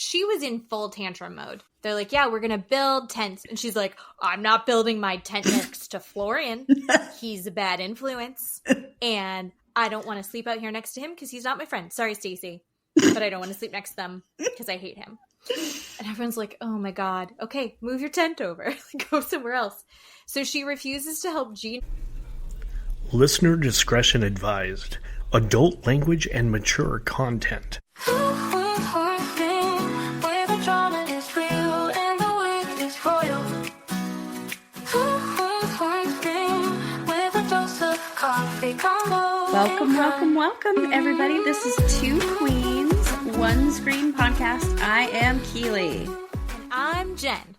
she was in full tantrum mode. They're like, yeah, we're going to build tents. And she's like, I'm not building my tent next to Florian. He's a bad influence. And I don't want to sleep out here next to him because he's not my friend. Sorry, Stacey. But I don't want to sleep next to them because I hate him. And everyone's like, oh my God. Okay, move your tent over. Go somewhere else. So she refuses to help Gino. Listener discretion advised. Adult language and mature content. Welcome, everybody. This is Two Queens, One Screen Podcast. I am Keeley. And I'm Jen.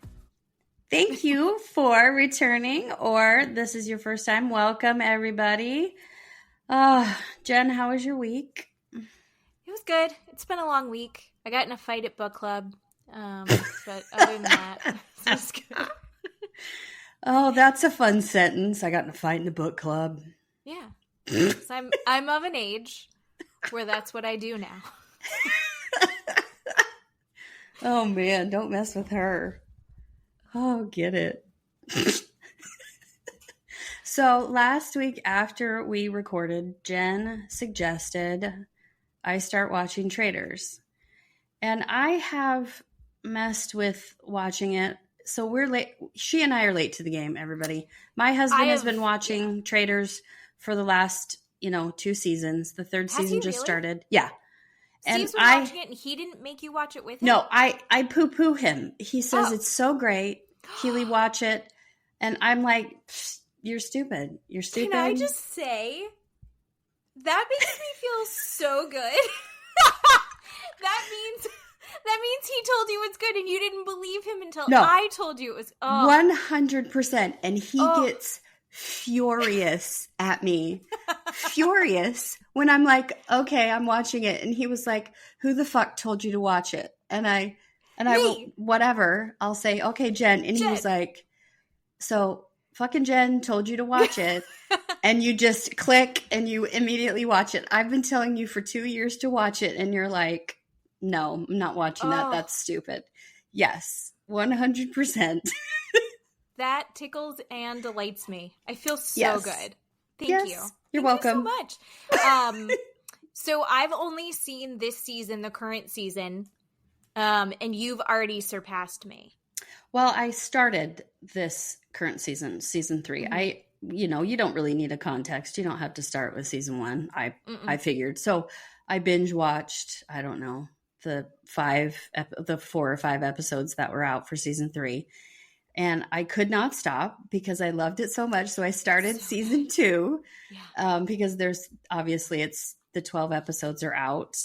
Thank you for returning, or this is your first time. Welcome, everybody. Jen, how was your week? It was good. It's been a long week. I got in a fight at book club, but other than that, it was good. Oh, that's a fun sentence. I got in a fight in the book club. Yeah. So I'm of an age where that's what I do now. Oh, man, don't mess with her. Oh, get it. So last week after we recorded, Jen suggested I start watching Traitors. And I have messed with watching it. So we're late. She and I are late to the game, everybody. My husband has been watching Traitors for the last, 2 seasons. The third season just started. Yeah. Steve's been watching it and he didn't make you watch it with him? No, I poo-poo him. He says it's so great. Keeley, watch it. And I'm like, you're stupid. You're stupid. Can I just say, that makes me feel so good. That means he told you it's good and you didn't believe him until I told you it was. 100%. And he gets furious at me. Furious when I'm like, okay, I'm watching it. And he was like, who the fuck told you to watch it? And I will, whatever. I'll say, okay, Jen. And he was like, so fucking Jen told you to watch it. And you just click and you immediately watch it. I've been telling you for 2 years to watch it. And you're like, no, I'm not watching that. That's stupid. Yes, 100%. That tickles and delights me. I feel so good. Thank you. You're welcome. Thank you so much. So I've only seen this season, the current season, and you've already surpassed me. Well, I started this current season, season 3. Mm-hmm. You don't really need a context. You don't have to start with season 1. I figured. So I binge watched, I don't know, the 4 or 5 episodes that were out for season 3. And I could not stop because I loved it so much. So I started season 2 because there's obviously the 12 episodes are out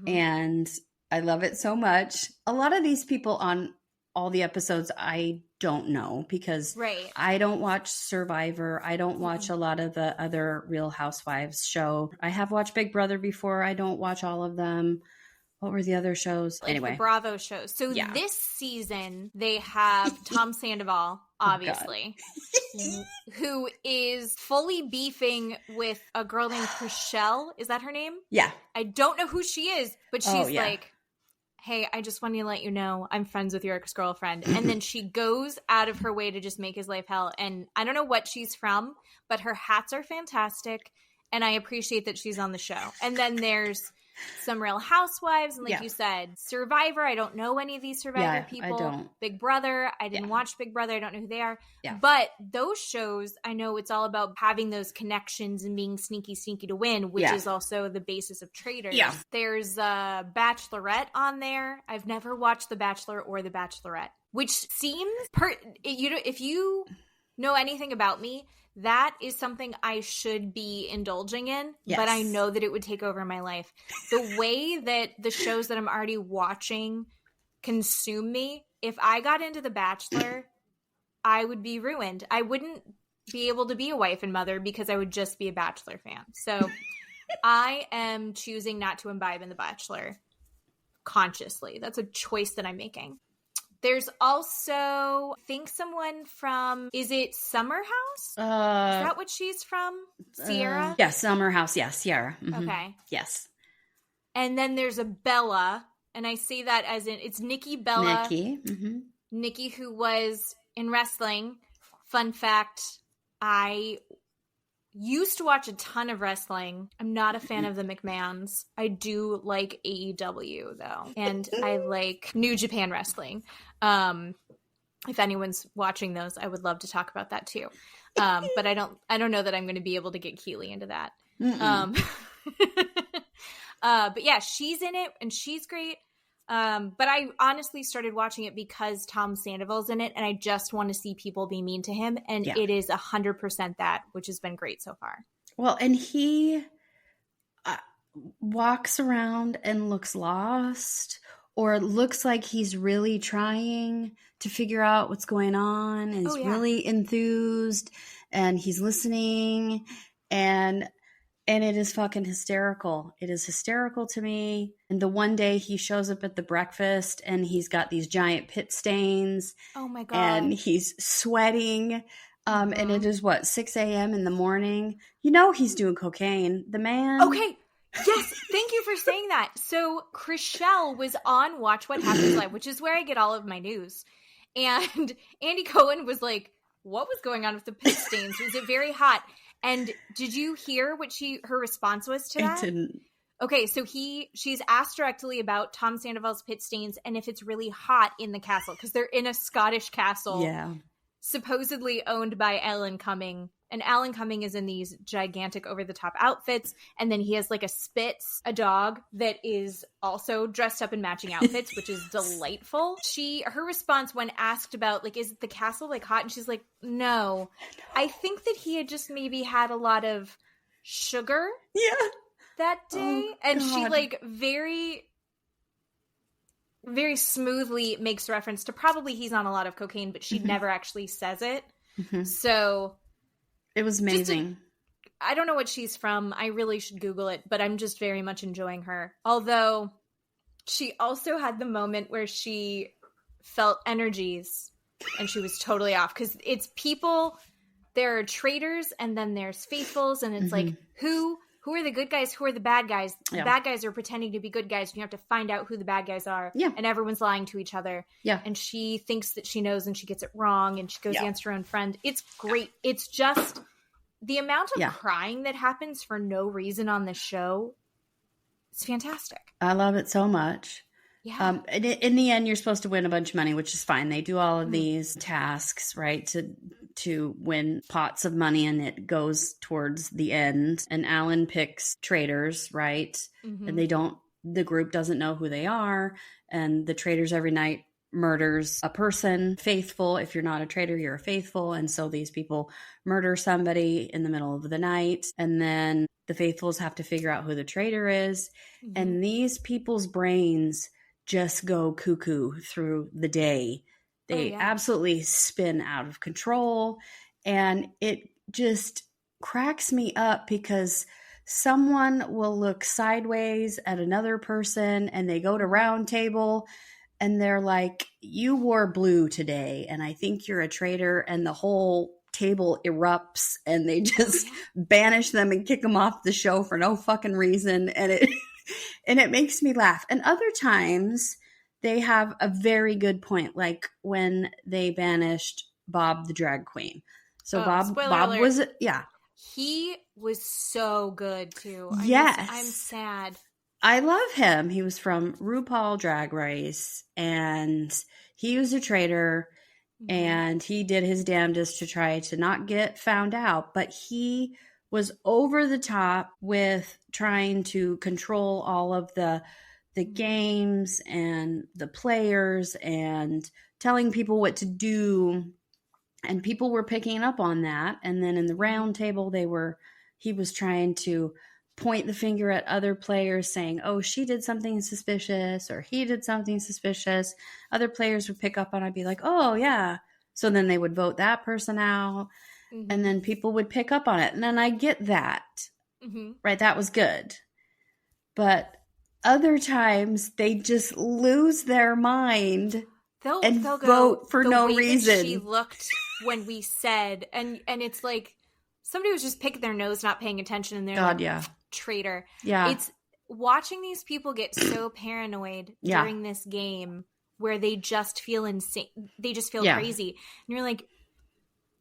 and I love it so much. A lot of these people on all the episodes, I don't know because I don't watch Survivor. I don't watch a lot of the other Real Housewives show. I have watched Big Brother before. I don't watch all of them. What were the other shows? Anyway. The Bravo shows. So this season, they have Tom Sandoval, obviously, who is fully beefing with a girl named Chriselle. Is that her name? Yeah. I don't know who she is, but she's like, hey, I just want to let you know I'm friends with your ex-girlfriend. And then she goes out of her way to just make his life hell. And I don't know what she's from, but her hats are fantastic. And I appreciate that she's on the show. And then there's some Real Housewives, and like you said, Survivor. I don't know any of these Survivor people. I don't. Big Brother. I didn't watch Big Brother. I don't know who they are. Yeah. But those shows, I know it's all about having those connections and being sneaky to win, which is also the basis of Traitors. Yeah. There's a Bachelorette on there. I've never watched The Bachelor or The Bachelorette, which seems if you know anything about me, that is something I should be indulging in, but I know that it would take over my life. The way that the shows that I'm already watching consume me, if I got into The Bachelor, I would be ruined. I wouldn't be able to be a wife and mother because I would just be a Bachelor fan. So I am choosing not to imbibe in The Bachelor consciously. That's a choice that I'm making. There's also, I think someone from, is it Summer House? Is that what she's from? Sierra? Yeah, Summer House. Yeah, Sierra. Mm-hmm. Okay. Yes. And then there's a Bella And I say that as in, it's Nikki Bella. Nikki. Mm-hmm. Nikki, who was in wrestling. Fun fact, I used to watch a ton of wrestling. I'm not a fan of the McMahons. I do like AEW, though. And I like New Japan Wrestling. If anyone's watching those, I would love to talk about that, too. But I don't know that I'm going to be able to get Keeley into that. But yeah, she's in it and she's great. But I honestly started watching it because Tom Sandoval's in it and I just want to see people be mean to him. And it is 100% that, which has been great so far. Well, and he walks around and looks lost, or it looks like he's really trying to figure out what's going on and he's really enthused and he's listening and it is fucking hysterical. It is hysterical to me. And the one day he shows up at the breakfast and he's got these giant pit stains. Oh my God. And he's sweating. And it is 6 a.m. in the morning. You know he's doing cocaine. The man. Okay. Yes. Thank you for saying that. So Chriselle was on Watch What Happens Live, which is where I get all of my news. And Andy Cohen was like, what was going on with the pit stains? Was it very hot? And did you hear what her response was to that? I didn't. Okay, so she's asked directly about Tom Sandoval's pit stains and if it's really hot in the castle, because they're in a Scottish castle, supposedly owned by Alan Cumming. And Alan Cumming is in these gigantic over-the-top outfits, and then he has like a Spitz, a dog that is also dressed up in matching outfits, which is delightful. Her response when asked about like, is the castle like hot? And she's like, no. I think that he had just maybe had a lot of sugar that day. And she like very, very smoothly makes reference to probably he's on a lot of cocaine, but she never actually says it. So... It was amazing. I don't know what she's from. I really should Google it, but I'm just very much enjoying her. Although she also had the moment where she felt energies and she was totally off. Because it's people, there are traitors and then there's faithfuls. And it's like, who are the good guys? Who are the bad guys? The bad guys are pretending to be good guys. And you have to find out who the bad guys are. Yeah. And everyone's lying to each other. Yeah. And she thinks that she knows and she gets it wrong. And she goes against her own friend. It's great. It's just the amount of crying that happens for no reason on this show. It's fantastic. I love it so much. Yeah. In the end, you're supposed to win a bunch of money, which is fine. They do all of these tasks, right, to win pots of money, and it goes towards the end. And Alan picks traitors, right? And the group doesn't know who they are. And the traitors every night murders a person. Faithful, if you're not a traitor, you're a faithful. And so these people murder somebody in the middle of the night. And then the faithfuls have to figure out who the traitor is. And these people's brains just go cuckoo through the day. They absolutely spin out of control. And it just cracks me up because someone will look sideways at another person and they go to round table and they're like, you wore blue today and I think you're a traitor, and the whole table erupts and they just banish them and kick them off the show for no fucking reason. And it makes me laugh. And other times they have a very good point, like when they banished Bob the drag queen. So Bob was, he was so good too. I'm sad. I love him. He was from RuPaul Drag Race and he was a traitor and he did his damnedest to try to not get found out, but he was over the top with trying to control all of the games and the players and telling people what to do. And people were picking up on that. And then in the round table, he was trying to point the finger at other players saying, oh, she did something suspicious or he did something suspicious. Other players would pick up on it. I'd be like, oh yeah. So then they would vote that person out. And then people would pick up on it. And then I get that, right? That was good. But other times they just lose their mind and they'll vote for no reason. She looked when we said, and it's like somebody was just picking their nose, not paying attention, and they're traitor. Yeah. watching these people get so paranoid during this game where they just feel insane. They just feel crazy. And you're like,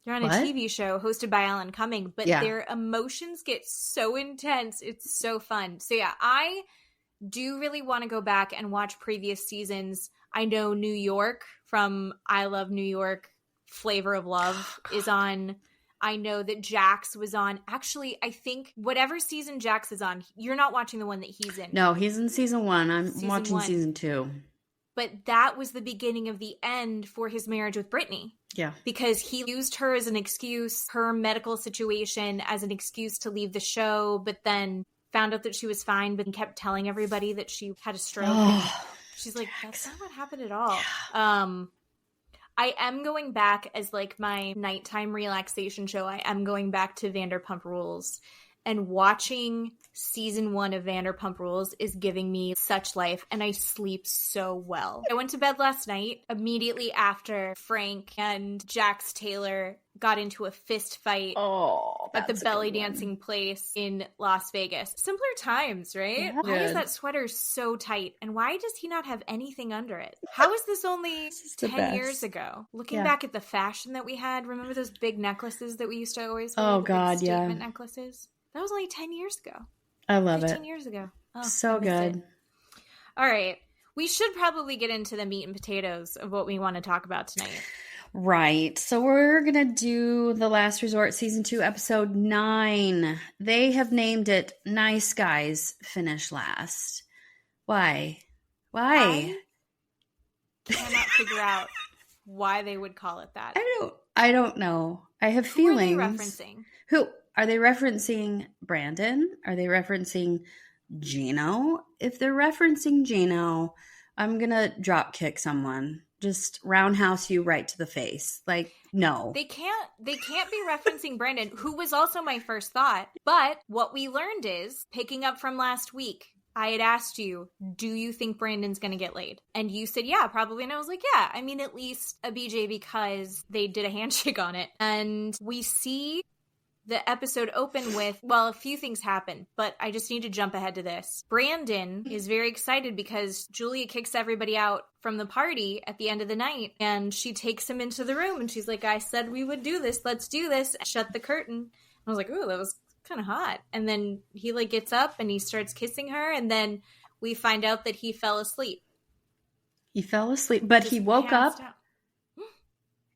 you're on a TV show hosted by Alan Cumming, but their emotions get so intense. It's so fun. So yeah, I do really want to go back and watch previous seasons. I know New York from I Love New York, Flavor of Love is on. I know that Jax was on. Actually, I think whatever season Jax is on, you're not watching the one that he's in. No, he's in season 1. I'm watching season 2. But that was the beginning of the end for his marriage with Brittany. Yeah. Because he used her as an excuse, her medical situation as an excuse to leave the show, but then found out that she was fine, but kept telling everybody that she had a stroke. She's like, that's not what happened at all. Yeah. I am going back as like my nighttime relaxation show. I am going back to Vanderpump Rules, and watching season 1 of Vanderpump Rules is giving me such life, and I sleep so well. I went to bed last night immediately after Frank and Jax Taylor got into a fist fight at the belly dancing place in Las Vegas. Simpler times, right? Yeah. Why is that sweater so tight? And why does he not have anything under it? How is this only 10 years ago? Looking back at the fashion that we had, remember those big necklaces that we used to always wear? Oh, God, statement necklaces? That was only 10 years ago. I love 15 years ago. Oh, so good. All right. We should probably get into the meat and potatoes of what we want to talk about tonight. Right. So we're going to do The Last Resort Season 2, Episode 9. They have named it Nice Guys Finish Last. Why? I cannot figure out why they would call it that. I don't know. I have feelings. Who are they referencing? Who? Are they referencing Brandon? Are they referencing Gino? If they're referencing Gino, I'm going to drop kick someone. Just roundhouse you right to the face. Like, no. They can't be referencing Brandon, who was also my first thought. But what we learned is, picking up from last week, I had asked you, do you think Brandon's going to get laid? And you said, yeah, probably. And I was like, yeah, I mean, at least a BJ, because they did a handshake on it. And we see the episode open with, well, a few things happen, but I just need to jump ahead to this. Brandon is very excited because Julia kicks everybody out from the party at the end of the night, and she takes him into the room, and she's like, I said we would do this. Let's do this. Shut the curtain. I was like, ooh, that was kind of hot. And then he like gets up and he starts kissing her, and then we find out that he fell asleep. He fell asleep, but he woke up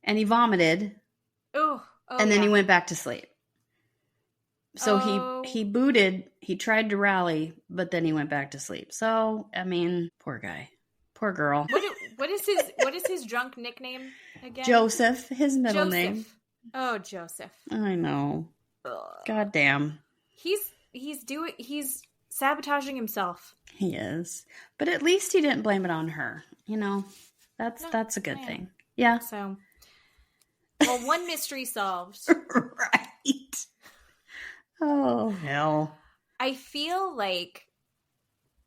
and he vomited. And then he went back to sleep. So he booted, he tried to rally, but then he went back to sleep. So, I mean, poor guy. Poor girl. What is his drunk nickname again? Joseph, his middle name. Oh, Joseph. I know. Ugh. God damn. He's sabotaging himself. He is. But at least he didn't blame it on her. You know, that's a good thing. Yeah. So, well, one mystery solved. Right. Oh, hell. I feel like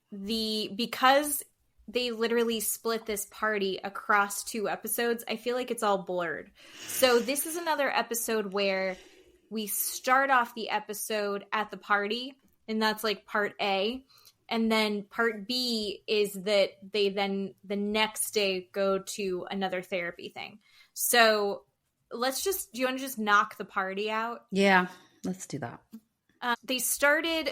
because they literally split this party across 2 episodes, I feel like it's all blurred. So this is another episode where we start off the episode at the party, and that's like part A. And then part B is that they then the next day go to another therapy thing. So do you want to just knock the party out? Yeah, let's do that. They started,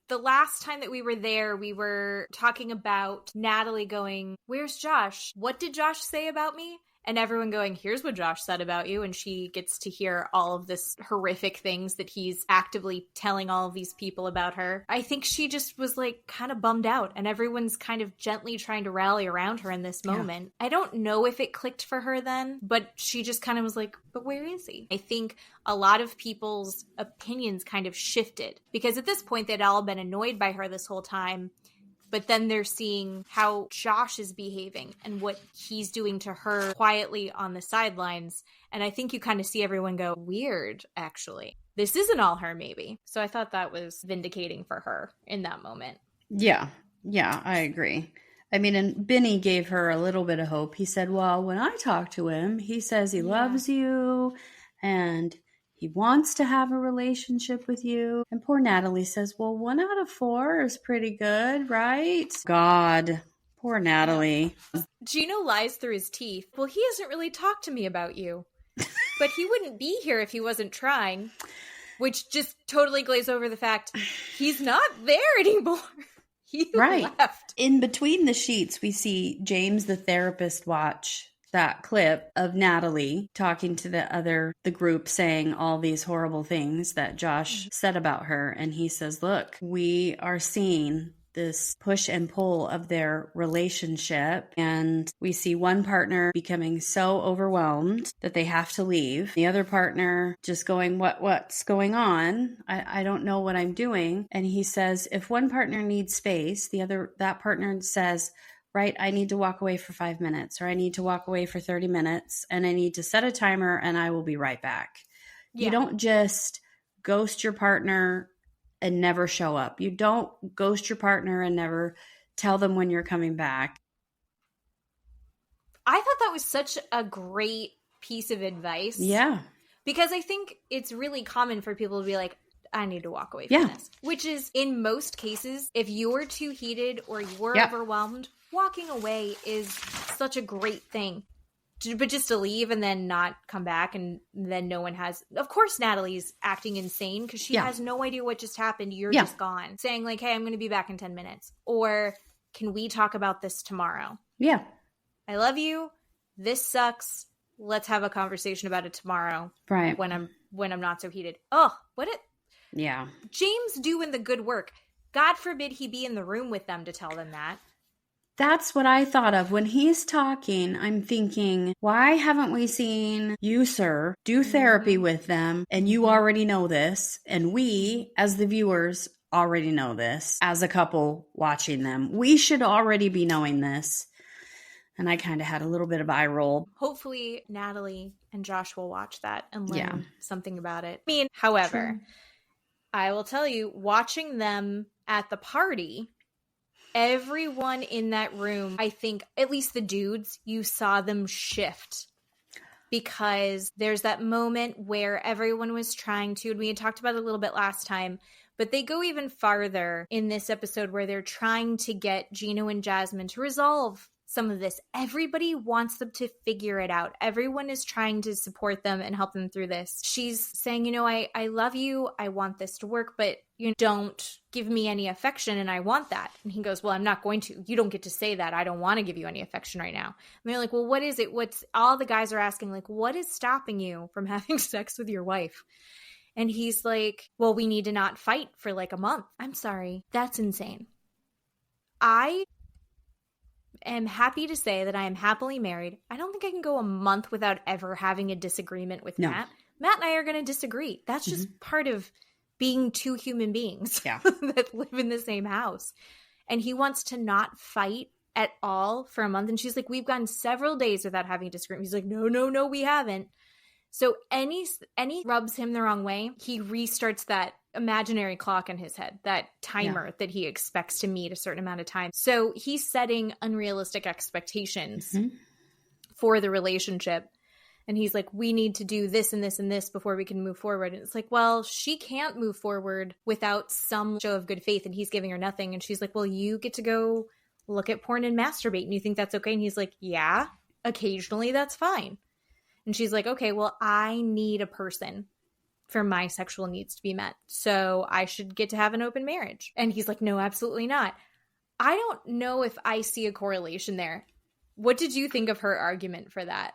the last time that we were there, we were talking about Natalie going, where's Josh? What did Josh say about me? And everyone going, here's what Josh said about you. And she gets to hear all of this horrific things that he's actively telling all of these people about her. I think she just was like kind of bummed out, and everyone's kind of gently trying to rally around her in this moment. Yeah. I don't know if it clicked for her then, but she just kind of was like, but where is he? I think a lot of people's opinions kind of shifted because at this point they'd all been annoyed by her this whole time. But then they're seeing how Josh is behaving and what he's doing to her quietly on the sidelines. And I think you kind of see everyone go, weird, actually. This isn't all her, maybe. So I thought that was vindicating for her in that moment. Yeah, I agree. I mean, and Benny gave her a little bit of hope. He said, well, when I talk to him, he says he loves you and He wants to have a relationship with you. And poor Natalie says, well, 1 out of 4 is pretty good, right? God, poor Natalie. Gino lies through his teeth. Well, he hasn't really talked to me about you. But he wouldn't be here if he wasn't trying. Which just totally glazed over the fact he's not there anymore. He left. In between the sheets, we see James, the therapist, watch that clip of Natalie talking to the group, saying all these horrible things that Josh said about her. And he says, look, we are seeing this push and pull of their relationship. And we see one partner becoming so overwhelmed that they have to leave. The other partner just going, what's going on? I don't know what I'm doing. And he says, if one partner needs space, that partner says, right, I need to walk away for 5 minutes, or I need to walk away for 30 minutes, and I need to set a timer and I will be right back. Yeah. You don't just ghost your partner and never show up. You don't ghost your partner and never tell them when you're coming back. I thought that was such a great piece of advice. Yeah. Because I think it's really common for people to be like, I need to walk away from this. Which is, in most cases, if you're too heated or you're overwhelmed, walking away is such a great thing. But just to leave and then not come back, and then no one has... Of course Natalie's acting insane because she has no idea what just happened. You're just gone. Saying like, hey, I'm going to be back in 10 minutes. Or, can we talk about this tomorrow? Yeah. I love you. This sucks. Let's have a conversation about it tomorrow. Right. When I'm not so heated. Oh, Yeah. James doing the good work. God forbid he be in the room with them to tell them that. That's what I thought of. When he's talking, I'm thinking, why haven't we seen you, sir, do therapy with them? And you already know this. And we, as the viewers, already know this. As a couple watching them, we should already be knowing this. And I kind of had a little bit of eye roll. Hopefully Natalie and Josh will watch that and learn something about it. I mean, however, I will tell you, watching them at the party... Everyone in that room, I think, at least the dudes, you saw them shift. Because there's that moment where everyone was trying to, and we had talked about it a little bit last time, but they go even farther in this episode where they're trying to get Gino and Jasmine to resolve some of this. Everybody wants them to figure it out. Everyone is trying to support them and help them through this. She's saying, I love you. I want this to work, but you don't give me any affection and I want that. And he goes, well, I'm not going to. You don't get to say that. I don't want to give you any affection right now. And they're like, well, what is it? All the guys are asking, like, what is stopping you from having sex with your wife? And he's like, well, we need to not fight for like a month. I'm sorry. That's insane. I am happy to say that I am happily married. I don't think I can go a month without ever having a disagreement with Matt. Matt and I are going to disagree. That's just part of being two human beings that live in the same house. And he wants to not fight at all for a month. And she's like, we've gone several days without having a disagreement. He's like, no, we haven't. So any rubs him the wrong way, he restarts that imaginary clock in his head, that timer that he expects to meet a certain amount of time. So he's setting unrealistic expectations for the relationship. And he's like, we need to do this and this and this before we can move forward. And it's like, well, she can't move forward without some show of good faith. And he's giving her nothing. And she's like, well, you get to go look at porn and masturbate. And you think that's okay? And he's like, yeah, occasionally that's fine. And she's like, okay, well, I need a person for my sexual needs to be met. So I should get to have an open marriage. And he's like, no, absolutely not. I don't know if I see a correlation there. What did you think of her argument for that?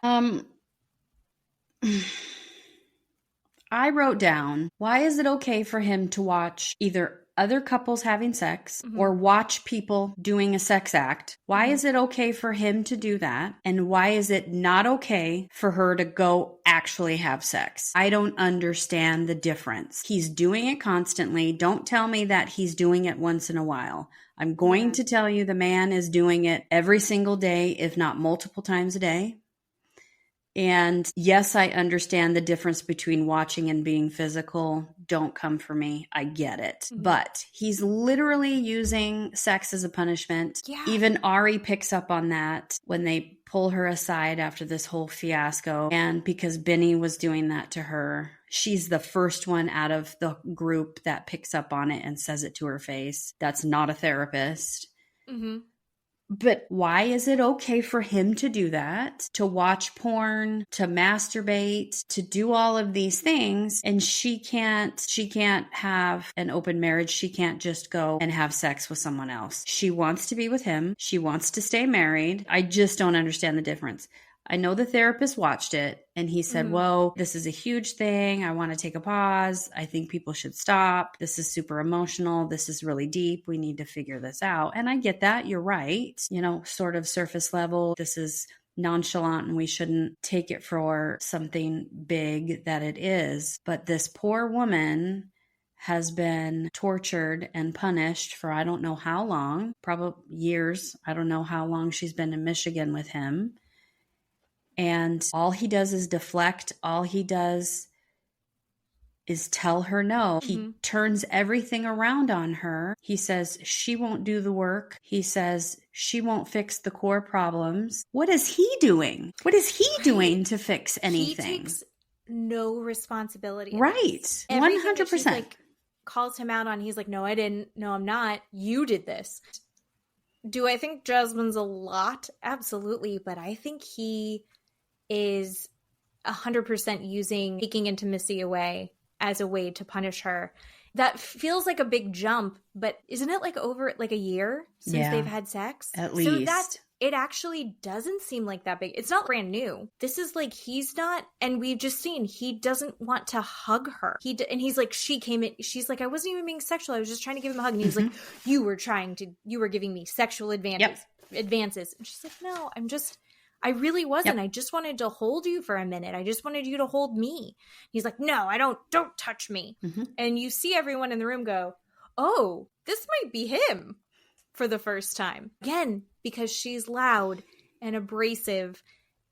I wrote down, why is it okay for him to watch either other couples having sex or watch people doing a sex act? Why is it okay for him to do that? And why is it not okay for her to go actually have sex? I don't understand the difference. He's doing it constantly. Don't tell me that he's doing it once in a while. I'm going to tell you the man is doing it every single day, if not multiple times a day. And yes, I understand the difference between watching and being physical. Don't come for me. I get it. Mm-hmm. But he's literally using sex as a punishment. Yeah. Even Ari picks up on that when they pull her aside after this whole fiasco. And because Benny was doing that to her, she's the first one out of the group that picks up on it and says it to her face. That's not a therapist. Mm-hmm. But why is it okay for him to do that, to watch porn, to masturbate, to do all of these things, and she can't have an open marriage? She can't just go and have sex with someone else. She wants to be with him. She wants to stay married. I just don't understand the difference. I know the therapist watched it and he said, whoa, this is a huge thing. I want to take a pause. I think people should stop. This is super emotional. This is really deep. We need to figure this out. And I get that. You're right. You know, sort of surface level. This is nonchalant and we shouldn't take it for something big that it is. But this poor woman has been tortured and punished for I don't know how long, probably years. I don't know how long she's been in Michigan with him. And all he does is deflect. All he does is tell her no. Mm-hmm. He turns everything around on her. He says she won't do the work. He says she won't fix the core problems. What is he doing? What is he doing to fix anything? He takes no responsibility. Right. 100%. Like, calls him out on, he's like, no, I didn't. No, I'm not. You did this. Do I think Jasmine's a lot? Absolutely. But I think he is 100% taking intimacy away as a way to punish her. That feels like a big jump, but isn't it like over like a year since they've had sex? At least. So it actually doesn't seem like that big. It's not brand new. This is like, he's not, and we've just seen, he doesn't want to hug her. And he's like, she came in, she's like, I wasn't even being sexual. I was just trying to give him a hug. And he was like, you were giving me sexual advances. And she's like, no, I really wasn't. I just wanted to hold you for a minute. I just wanted you to hold me. He's like, no, don't touch me. Mm-hmm. And you see everyone in the room go, oh, this might be him for the first time. Again, because she's loud and abrasive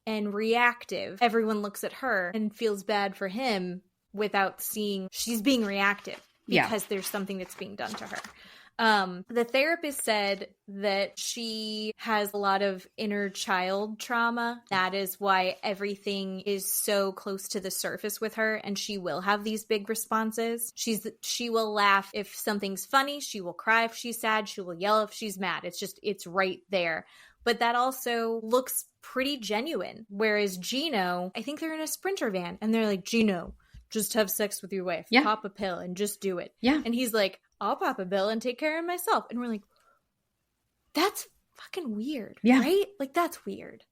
and reactive. Everyone looks at her and feels bad for him without seeing she's being reactive because there's something that's being done to her. The therapist said that she has a lot of inner child trauma. That is why everything is so close to the surface with her, and she will have these big responses. She will laugh if something's funny. She will cry if she's sad. She will yell if she's mad. It's right there. But that also looks pretty genuine. Whereas Gino, I think they're in a Sprinter van, and they're like, Gino, just have sex with your wife. Yeah. Pop a pill and just do it. Yeah. And he's like, I'll pop a pill and take care of myself. And we're like, that's fucking weird. Yeah. Right? Like, that's weird.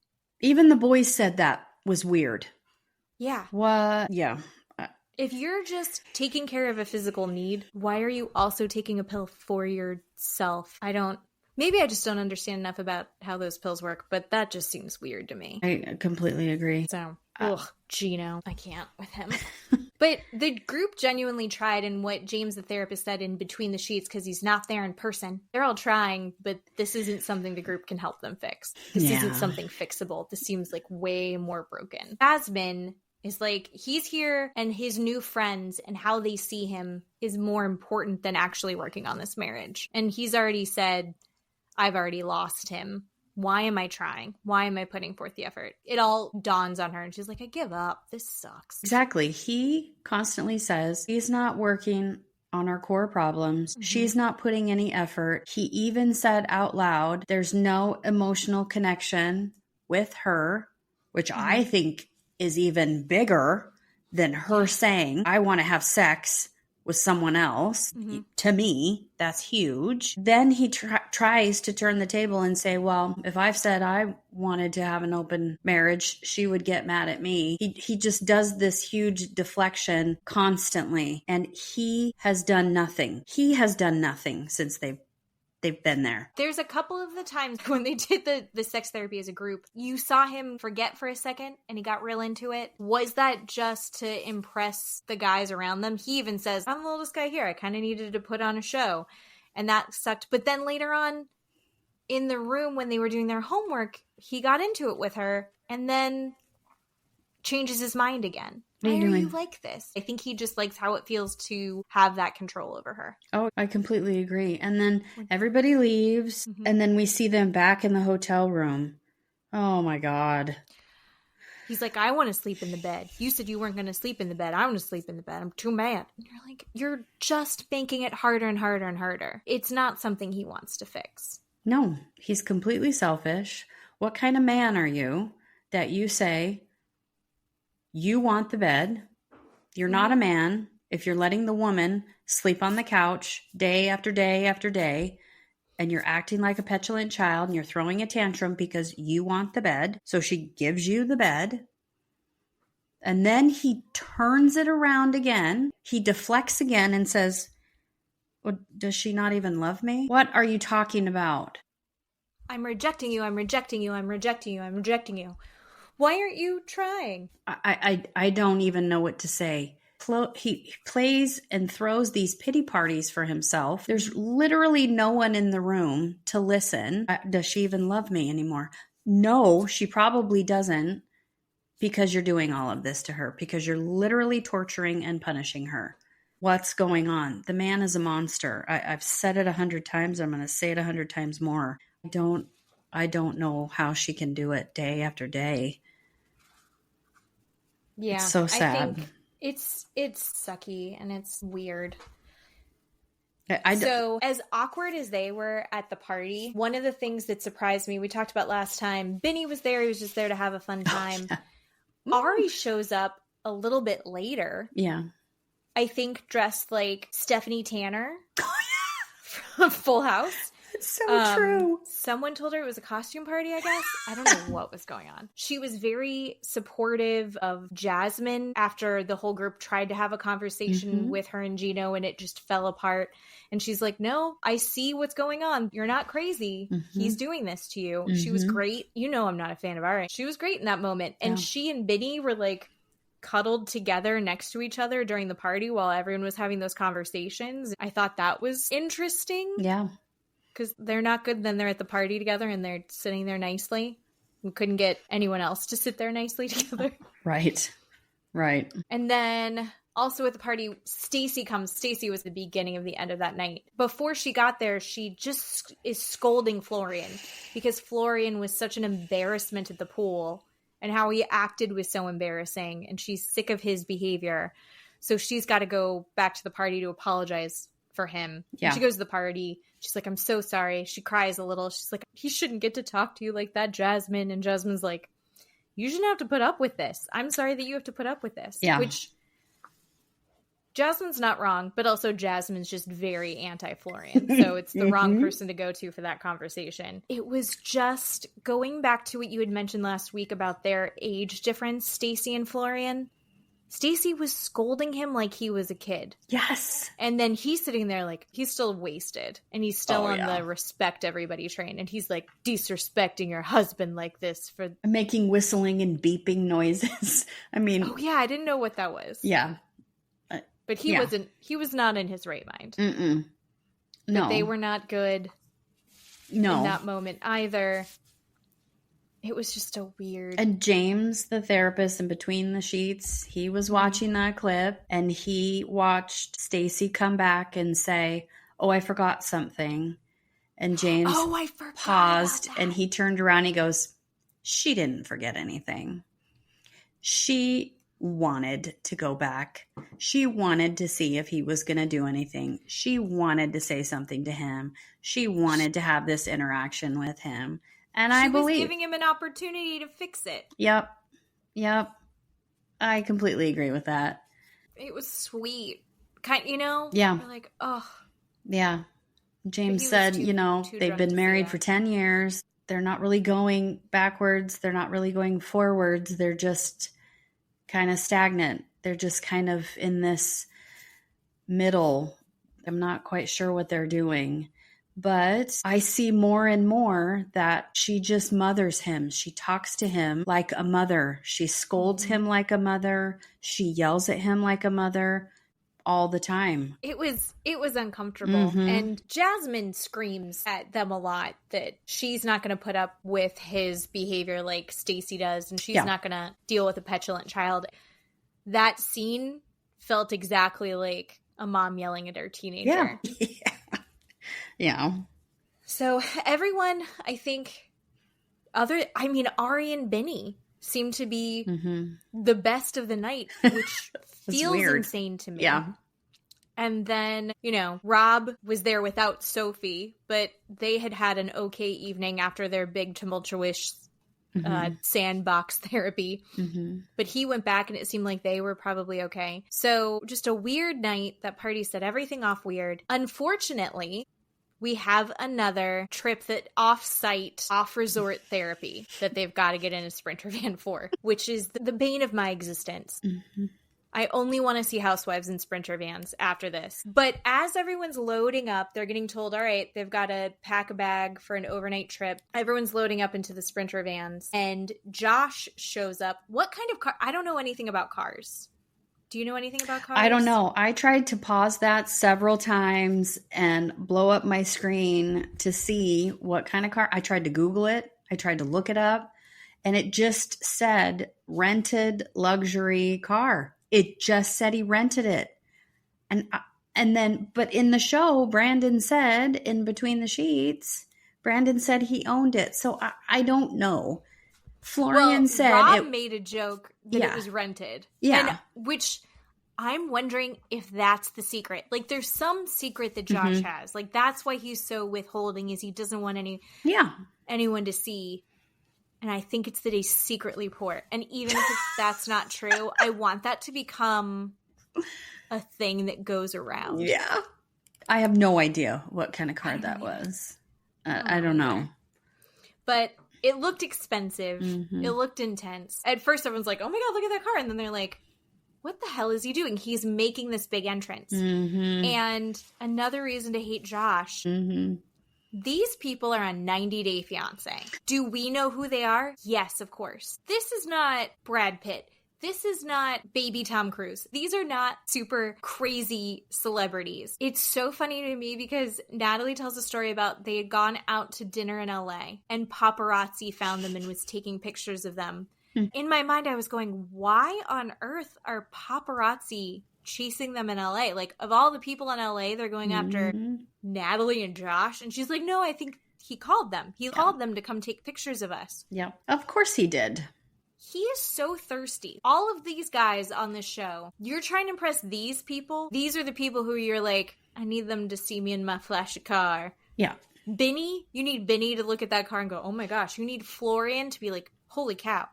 Even the boys said that was weird. Yeah. What? Yeah. If you're just taking care of a physical need, why are you also taking a pill for yourself? Maybe I just don't understand enough about how those pills work, but that just seems weird to me. I completely agree. So, Gino. I can't with him. But the group genuinely tried, and what James, the therapist, said in Between the Sheets, because he's not there in person, they're all trying, but this isn't something the group can help them fix. This isn't something fixable. This seems like way more broken. Jasmine is like, he's here, and his new friends and how they see him is more important than actually working on this marriage. And he's already said, I've already lost him. Why am I trying? Why am I putting forth the effort? It all dawns on her and she's like, I give up. This sucks. Exactly. He constantly says he's not working on our core problems. Mm-hmm. She's not putting any effort. He even said out loud, there's no emotional connection with her, which I think is even bigger than her saying, I want to have sex with someone else. Mm-hmm. To me, that's huge. Then he tries to turn the table and say, well, if I've said I wanted to have an open marriage, she would get mad at me. He just does this huge deflection constantly. And he has done nothing. He has done nothing since they've been there. There's a couple of the times when they did the sex therapy as a group, you saw him forget for a second and he got real into it. Was that just to impress the guys around them? He even says, I'm the oldest guy here. I kind of needed to put on a show. And that sucked. But then later on in the room when they were doing their homework, he got into it with her. And then changes his mind again. Why are you like this? I think he just likes how it feels to have that control over her. Oh, I completely agree. And then everybody leaves, and then we see them back in the hotel room. Oh my God. He's like, I want to sleep in the bed. You said you weren't going to sleep in the bed. I want to sleep in the bed. I'm too mad. And you're like, you're just making it harder and harder and harder. It's not something he wants to fix. No, he's completely selfish. What kind of man are you that you say you want the bed? You're not a man if you're letting the woman sleep on the couch day after day after day, and you're acting like a petulant child and you're throwing a tantrum because you want the bed. So she gives you the bed. And then he turns it around again. He deflects again and says, well, does she not even love me? What are you talking about? I'm rejecting you. I'm rejecting you. I'm rejecting you. I'm rejecting you. Why aren't you trying? I don't even know what to say. He plays and throws these pity parties for himself. There's literally no one in the room to listen. Does she even love me anymore? No, she probably doesn't, because you're doing all of this to her, because you're literally torturing and punishing her. What's going on? The man is a monster. I've said it 100 times. I'm going to say it 100 times more. I don't know how she can do it day after day. Yeah. It's so sad. I think it's sucky and it's weird. So as awkward as they were at the party, one of the things that surprised me, we talked about last time, Benny was there. He was just there to have a fun time. Oh, yeah. Ari shows up a little bit later. Yeah. I think dressed like Stephanie Tanner from Full House. It's so true. Someone told her it was a costume party, I guess. I don't know what was going on. She was very supportive of Jasmine after the whole group tried to have a conversation with her and Gino, and it just fell apart. And she's like, no, I see what's going on. You're not crazy. He's doing this to you. She was great. You know I'm not a fan of Ari. She was great in that moment. And she and Benny were like cuddled together next to each other during the party while everyone was having those conversations. I thought that was interesting. Yeah. Because they're not good, then they're at the party together and they're sitting there nicely. We couldn't get anyone else to sit there nicely together. Right. And then also at the party, Stacy comes. Stacy was the beginning of the end of that night. Before she got there, she just is scolding Florian because Florian was such an embarrassment at the pool and how he acted was so embarrassing. And she's sick of his behavior. So she's got to go back to the party to apologize for him. Yeah. She goes to the party. She's like, I'm so sorry. She cries a little. She's like, he shouldn't get to talk to you like that, Jasmine. And Jasmine's like, you shouldn't have to put up with this. I'm sorry that you have to put up with this. Yeah. Which Jasmine's not wrong, but also Jasmine's just very anti-Florian. So it's the wrong person to go to for that conversation. It was just going back to what you had mentioned last week about their age difference, Stacy and Florian. Stacy was scolding him like he was a kid. Yes. And then he's sitting there like he's still wasted and he's still on the respect everybody train. And he's like disrespecting your husband like this for making whistling and beeping noises. I mean, oh yeah, I didn't know what that was. Yeah. But he was not in his right mind. No. But they were not good in that moment either. It was just a weird... And James, the therapist in between the sheets, he was watching that clip and he watched Stacy come back and say, oh, I forgot something. And James paused and he turned around and he goes, she didn't forget anything. She wanted to go back. She wanted to see if he was going to do anything. She wanted to say something to him. She wanted to have this interaction with him. And I believe she was giving him an opportunity to fix it. Yep. I completely agree with that. It was sweet. You know? Yeah. You're like, oh. Yeah. James said, they've been married for 10 years. They're not really going backwards. They're not really going forwards. They're just kind of stagnant. They're just kind of in this middle. I'm not quite sure what they're doing. But I see more and more that she just mothers him. She talks to him like a mother. She scolds him like a mother. She yells at him like a mother. all the time. It was uncomfortable. And Jasmine screams at them a lot that she's not going to put up with his behavior like Stacy does, and she's not going to deal with a petulant child. That scene felt exactly like a mom yelling at her teenager. Yeah. So everyone, I think, Ari and Benny seem to be the best of the night, which feels insane to me. Yeah. And then, Rob was there without Sophie, but they had an okay evening after their big tumultuous sandbox therapy. But he went back and it seemed like they were probably okay. So just a weird night. That party set everything off weird. Unfortunately, we have another trip that off-site, off-resort therapy that they've got to get in a Sprinter van for, which is the bane of my existence. I only want to see housewives in Sprinter vans after this. But as everyone's loading up, they're getting told, all right, they've got to pack a bag for an overnight trip. Everyone's loading up into the Sprinter vans. And Josh shows up. What kind of car? I don't know anything about cars. Do you know anything about cars? I don't know. I tried to pause that several times and blow up my screen to see what kind of car. I tried to Google it. I tried to look it up. And it just said rented luxury car. It just said he rented it. And then, but in the show, Brandon said in between the sheets, Brandon said he owned it. So I don't know. Florian said Rob made a joke that it was rented. Yeah. And, which I'm wondering if that's the secret. Like, there's some secret that Josh has. Like, that's why he's so withholding, is he doesn't want anyone to see. And I think it's that he's secretly poor. And even if that's not true, I want that to become a thing that goes around. Yeah. I have no idea what kind of car that was. I don't know. But it looked expensive. It looked intense. At first, everyone's like, oh my God, look at that car. And then they're like, what the hell is he doing? He's making this big entrance. And another reason to hate Josh, these people are on 90 Day Fiancé. Do we know who they are? Yes, of course. This is not Brad Pitt. This is not baby Tom Cruise. These are not super crazy celebrities. It's so funny to me because Natalie tells a story about they had gone out to dinner in LA and paparazzi found them and was taking pictures of them. In my mind, I was going, why on earth are paparazzi chasing them in LA? Like, of all the people in LA, they're going after Natalie and Josh. And she's like, no, I think he called them. He called them to come take pictures of us. Yeah, of course he did. He is so thirsty. All of these guys on this show, you're trying to impress these people. These are the people who you're like, I need them to see me in my flashy car. Yeah. Benny, you need Benny to look at that car and go, oh my gosh. You need Florian to be like, holy cow.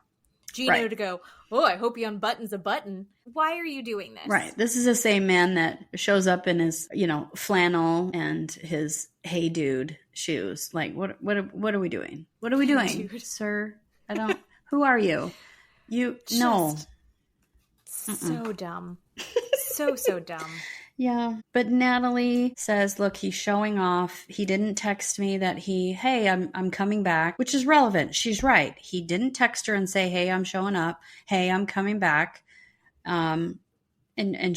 Gino to go, oh, I hope he unbuttons a button. Why are you doing this? Right. This is the same man that shows up in his, flannel and his hey dude shoes. Like, what are we doing? What are we doing, sir? I don't. Who are you? No. So dumb. So dumb. Yeah. But Natalie says, look, he's showing off. He didn't text me that hey, I'm coming back, which is relevant. She's right. He didn't text her and say, hey, I'm showing up. Hey, I'm coming back. And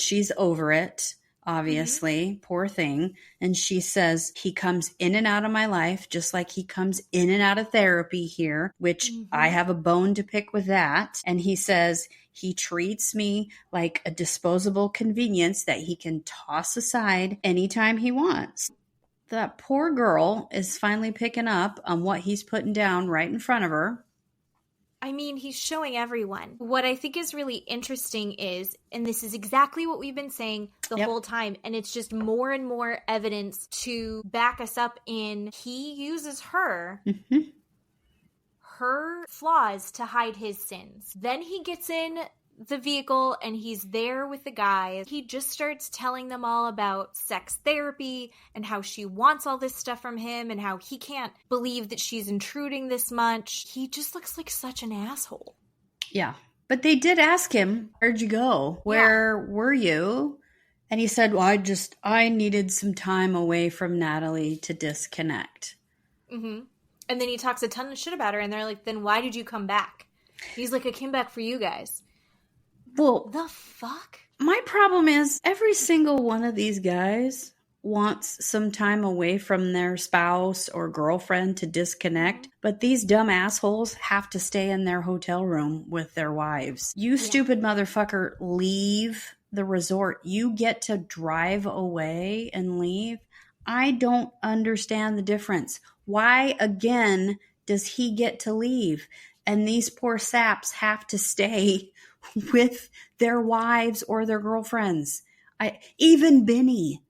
she's over it, obviously. Poor thing. And she says, he comes in and out of my life, just like he comes in and out of therapy here, which I have a bone to pick with that. And he says, he treats me like a disposable convenience that he can toss aside anytime he wants. That poor girl is finally picking up on what he's putting down right in front of her. I mean, he's showing everyone. What I think is really interesting is, and this is exactly what we've been saying the whole time, and it's just more and more evidence to back us up in, he uses her flaws to hide his sins. Then he gets in the vehicle and he's there with the guys. He just starts telling them all about sex therapy and how she wants all this stuff from him and how he can't believe that she's intruding this much. He just looks like such an asshole. Yeah. But they did ask him, where'd you go? Where were you? And he said, well, I needed some time away from Natalie to disconnect. And then he talks a ton of shit about her, and they're like, then why did you come back? He's like, I came back for you guys. Well, the fuck? My problem is every single one of these guys wants some time away from their spouse or girlfriend to disconnect, but these dumb assholes have to stay in their hotel room with their wives. You stupid motherfucker, leave the resort. You get to drive away and leave. I don't understand the difference. Why, again, does he get to leave? And these poor saps have to stay with their wives or their girlfriends. Even Benny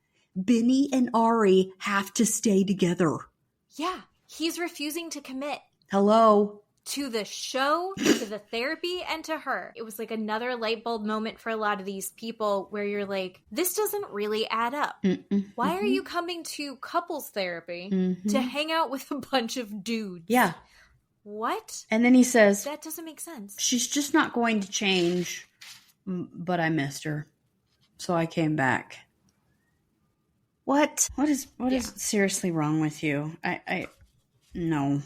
and Ari have to stay together. Yeah, he's refusing to commit. Hello? To the show, to the therapy, and to her. It was like another light bulb moment for a lot of these people where you're like, this doesn't really add up. Why are you coming to couples therapy to hang out with a bunch of dudes? Yeah. What? And then he says, that doesn't make sense. She's just not going to change, but I missed her. So I came back. What? What is seriously wrong with you? No.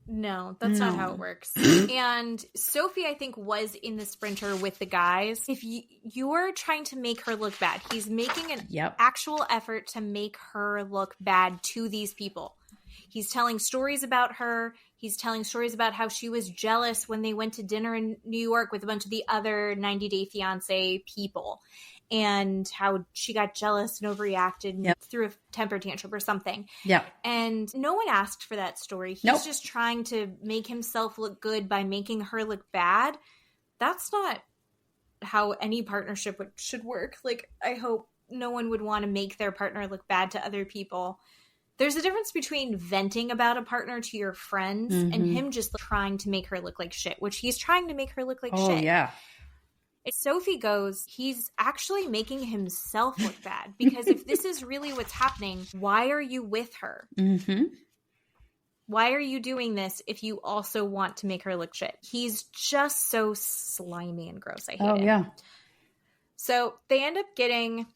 No, that's not how it works. And Sophie, I think, was in the sprinter with the guys. If you're trying to make her look bad, he's making an actual effort to make her look bad to these people. He's telling stories about her. He's telling stories about how she was jealous when they went to dinner in New York with a bunch of the other 90 Day Fiancé people. And how she got jealous and overreacted and threw a temper tantrum or something. Yeah. And no one asked for that story. He's just trying to make himself look good by making her look bad. That's not how any partnership should work. Like, I hope no one would want to make their partner look bad to other people. There's a difference between venting about a partner to your friends and him just trying to make her look like shit, which he's trying to make her look like shit. Oh, yeah. If Sophie goes, he's actually making himself look bad. Because if this is really what's happening, why are you with her? Why are you doing this if you also want to make her look shit? He's just so slimy and gross. I hate it. Oh, yeah. So they end up getting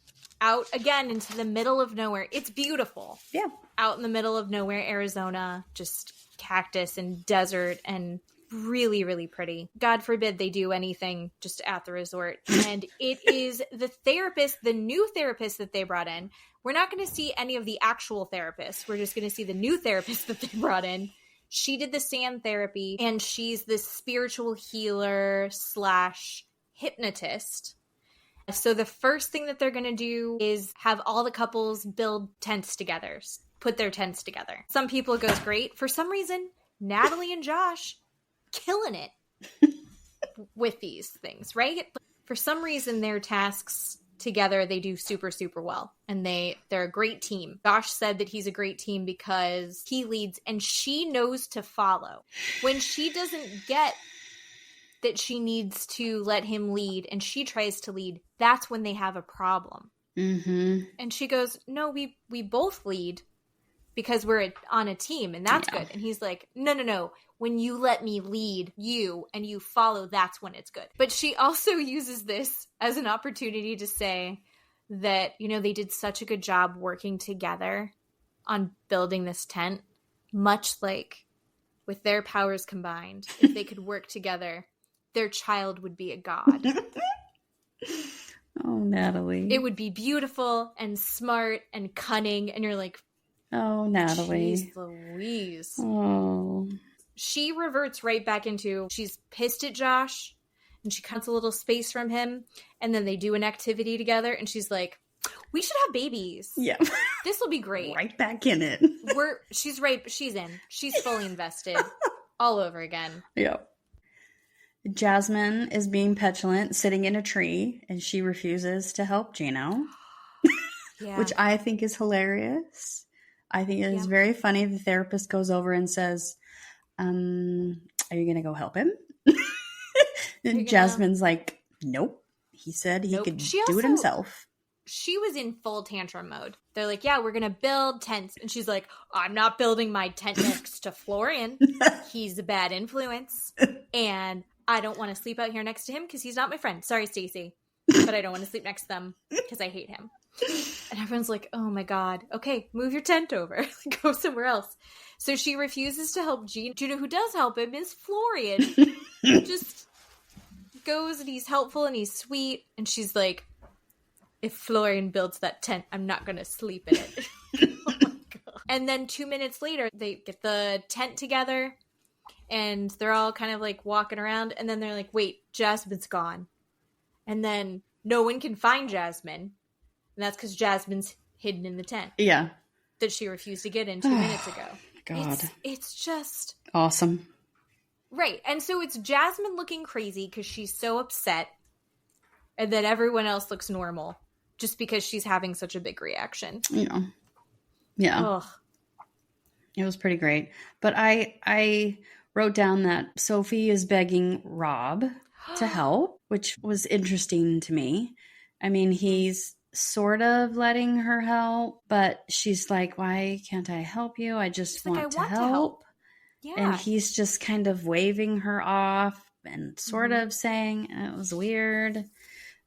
out again into the middle of nowhere. It's beautiful. Yeah. Out in the middle of nowhere, Arizona, just cactus and desert and really, really pretty. God forbid they do anything just at the resort. And it is the new therapist that they brought in. We're not going to see any of the actual therapists. We're just going to see the new therapist that they brought in. She did the sand therapy, and she's this spiritual healer / hypnotist. So the first thing that they're going to do is have all the couples build tents together, put their tents together. Some people it goes great. For some reason, Natalie and Josh killing it with these things, right? For some reason, their tasks together, they do super, super well. And they're a great team. Josh said that he's a great team because he leads and she knows to follow. When she doesn't get that she needs to let him lead and she tries to lead, that's when they have a problem. And she goes, no, we both lead because we're on a team and that's good. And he's like, no. When you let me lead you and you follow, that's when it's good. But she also uses this as an opportunity to say that, they did such a good job working together on building this tent, much like with their powers combined, if they could work together, their child would be a god. Oh, Natalie. It would be beautiful and smart and cunning. And you're like, oh, Natalie. Jeez Louise. Oh. She reverts right back into, she's pissed at Josh and she cuts a little space from him. And then they do an activity together and she's like, we should have babies. Yeah. This will be great. Right back in it. She's in. She's fully invested all over again. Yep. Jasmine is being petulant, sitting in a tree, and she refuses to help Gino, which I think is hilarious. I think it is very funny. The therapist goes over and says, are you going to go help him? And Jasmine's like, nope. He said he could do it himself. She was in full tantrum mode. They're like, yeah, we're going to build tents. And she's like, I'm not building my tent next to Florian. He's a bad influence. And I don't want to sleep out here next to him because he's not my friend. Sorry, Stacey. But I don't want to sleep next to them because I hate him. And everyone's like, oh my God. Okay, move your tent over. Go somewhere else. So she refuses to help Gino. Gino, who does help him, is Florian. Just goes and he's helpful and he's sweet. And she's like, if Florian builds that tent, I'm not going to sleep in it. Oh my God. And then 2 minutes later, they get the tent together and they're all kind of like walking around. And then they're like, wait, Jasmine's gone. And then no one can find Jasmine. And that's because Jasmine's hidden in the tent. Yeah. That she refused to get in 2 minutes ago. God. It's just... awesome. Right. And so it's Jasmine looking crazy because she's so upset. And then everyone else looks normal just because she's having such a big reaction. Yeah. Yeah. Ugh. It was pretty great. But I wrote down that Sophie is begging Rob to help, which was interesting to me. I mean, he's sort of letting her help, but she's like, why can't I help you? I just want to help. Yeah. And he's just kind of waving her off and sort of saying it was weird.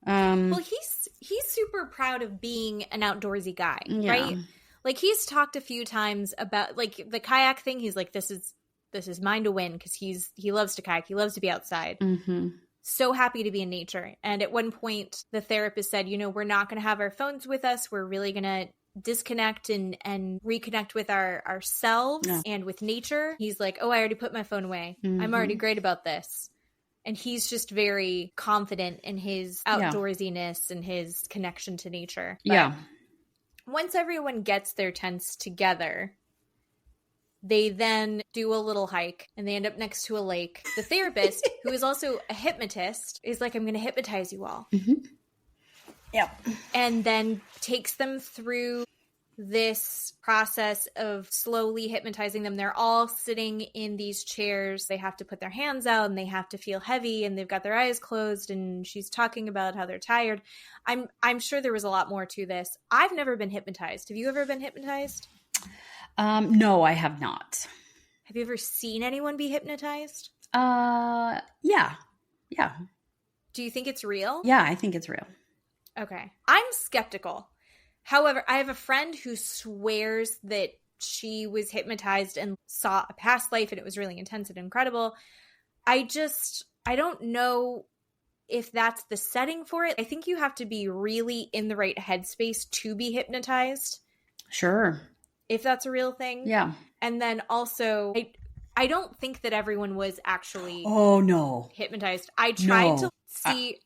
Well, he's super proud of being an outdoorsy guy, right? Like, he's talked a few times about, like, the kayak thing. He's like, this is mine to win because he loves to kayak. He loves to be outside. Mm-hmm. So happy to be in nature. And at one point, the therapist said, we're not going to have our phones with us. We're really going to disconnect and reconnect with ourselves and with nature. He's like, oh, I already put my phone away. Mm-hmm. I'm already great about this. And he's just very confident in his outdoorsiness and his connection to nature. But once everyone gets their tents together, they then do a little hike and they end up next to a lake. The therapist, who is also a hypnotist, is like, I'm going to hypnotize you all. Mm-hmm. Yep. And then takes them through this process of slowly hypnotizing them. They're all sitting in these chairs. They have to put their hands out and they have to feel heavy and they've got their eyes closed, and she's talking about how they're tired. I'm sure there was a lot more to this. I've never been hypnotized. Have you ever been hypnotized? No, I have not. Have you ever seen anyone be hypnotized? Yeah. Do you think it's real? Yeah, I think it's real. Okay. I'm skeptical. However, I have a friend who swears that she was hypnotized and saw a past life and it was really intense and incredible. I don't know if that's the setting for it. I think you have to be really in the right headspace to be hypnotized. Sure. If that's a real thing. Yeah. And then also, I don't think that everyone was actually hypnotized. I tried to see...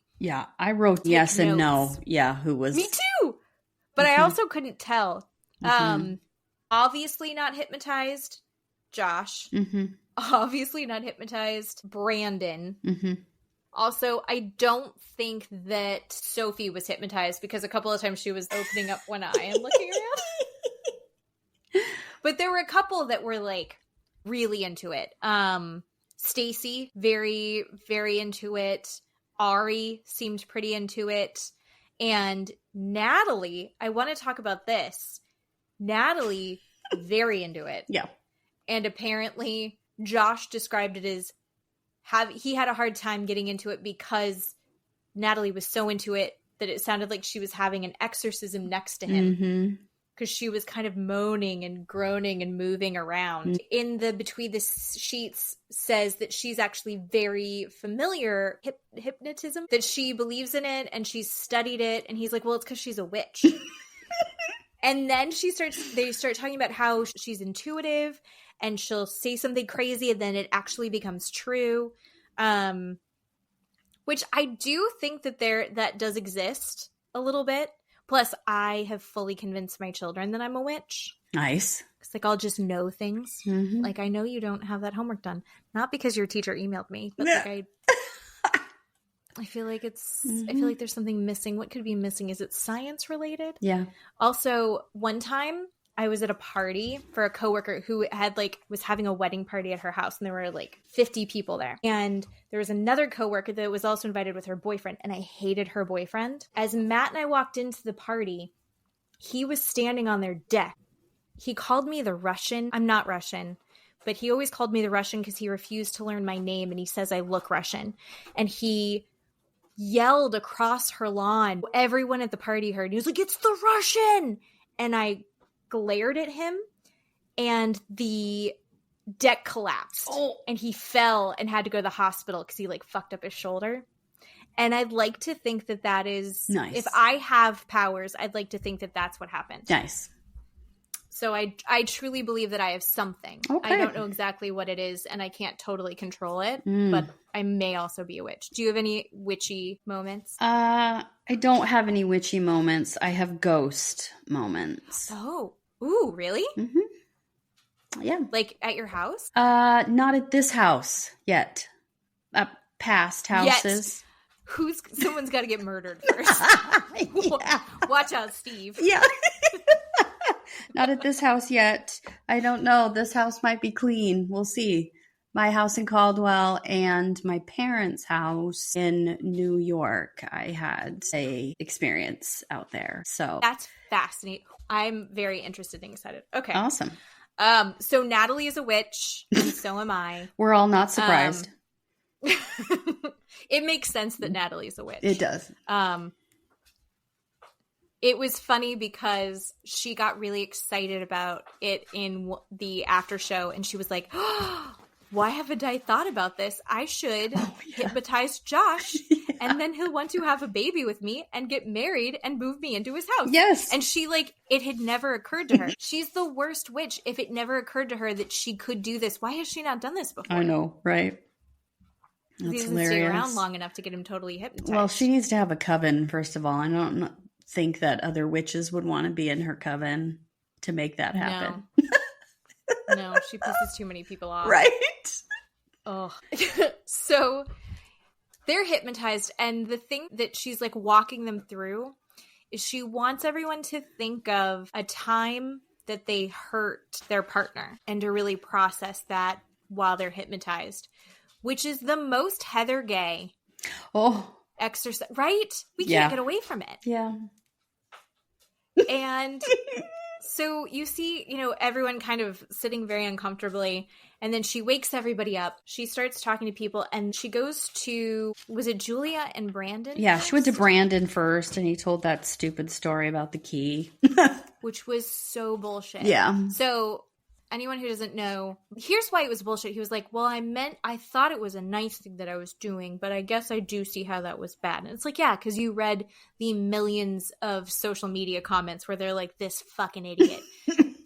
I wrote yes and notes. No. Yeah, who was... Me too! But I also couldn't tell. Obviously not hypnotized, Josh. Mm-hmm. Obviously not hypnotized, Brandon. Mm-hmm. Also, I don't think that Sophie was hypnotized because a couple of times she was opening up one eye and looking around. But there were a couple that were like really into it. Stacy, very, very into it. Ari seemed pretty into it. And Natalie, I want to talk about this. Natalie, very into it. Yeah. And apparently Josh described it as he had a hard time getting into it because Natalie was so into it that it sounded like she was having an exorcism next to him. Because she was kind of moaning and groaning and moving around. In the Between the Sheets says that she's actually very familiar hypnotism, that she believes in it and she's studied it. And he's like, well, it's because she's a witch. And then they start talking about how she's intuitive and she'll say something crazy and then it actually becomes true. Which I do think that does exist a little bit. Plus, I have fully convinced my children that I'm a witch. Nice. It's like I'll just know things. Mm-hmm. Like, I know you don't have that homework done. Not because your teacher emailed me, but like I feel like I feel like there's something missing. What could be missing? Is it science related? Yeah. Also, one time I was at a party for a coworker who had was having a wedding party at her house, and there were 50 people there. And there was another coworker that was also invited with her boyfriend, and I hated her boyfriend. As Matt and I walked into the party, he was standing on their deck. He called me the Russian. I'm not Russian, but he always called me the Russian because he refused to learn my name, and he says I look Russian. And he yelled across her lawn. Everyone at the party heard. He was like, "It's the Russian!" And I glared at him, and the deck collapsed. And he fell and had to go to the hospital because he fucked up his shoulder. And I'd like to think that that is nice. If I have powers, I'd like to think that that's what happened. Nice. So I truly believe that I have something. Okay. I don't know exactly what it is, and I can't totally control it, but I may also be a witch. Do you have any witchy moments? I don't have any witchy moments. I have ghost moments. Oh. Ooh, really? Mm-hmm. Yeah. Like at your house? Not at this house yet. Past houses. Someone's got to get murdered first. Yeah. Watch out, Steve. Yeah. Not at this house yet. I don't know. This house might be clean. We'll see. My house in Caldwell and my parents' house in New York, I had a experience out there. So that's fascinating. I'm very interested and excited. Okay. Awesome. So Natalie is a witch, and so am I. We're all not surprised. It makes sense that Natalie's a witch. It does. It was funny because she got really excited about it in the after show, and she was like, oh, why haven't I thought about this? I should hypnotize Josh, and then he'll want to have a baby with me and get married and move me into his house. Yes. And she, it had never occurred to her. She's the worst witch. If it never occurred to her that she could do this, why has she not done this before? I know, right? That's he doesn't hilarious. stay around long enough to get him totally hypnotized. Well, she needs to have a coven, first of all. I don't think that other witches would want to be in her coven to make that happen. No, she pisses too many people off. Right? Oh. So they're hypnotized, and the thing that she's walking them through is she wants everyone to think of a time that they hurt their partner and to really process that while they're hypnotized, which is the most Heather Gay exercise, right? We can't get away from it. Yeah. And so you see, everyone kind of sitting very uncomfortably, and then she wakes everybody up. She starts talking to people, and she goes to, was it Julia and Brandon? Yeah, she went to Brandon first, and he told that stupid story about the key. Which was so bullshit. Yeah. So anyone who doesn't know, here's why it was bullshit. He was like, well, I thought it was a nice thing that I was doing, but I guess I do see how that was bad. And it's like, yeah, because you read the millions of social media comments where they're like, this fucking idiot.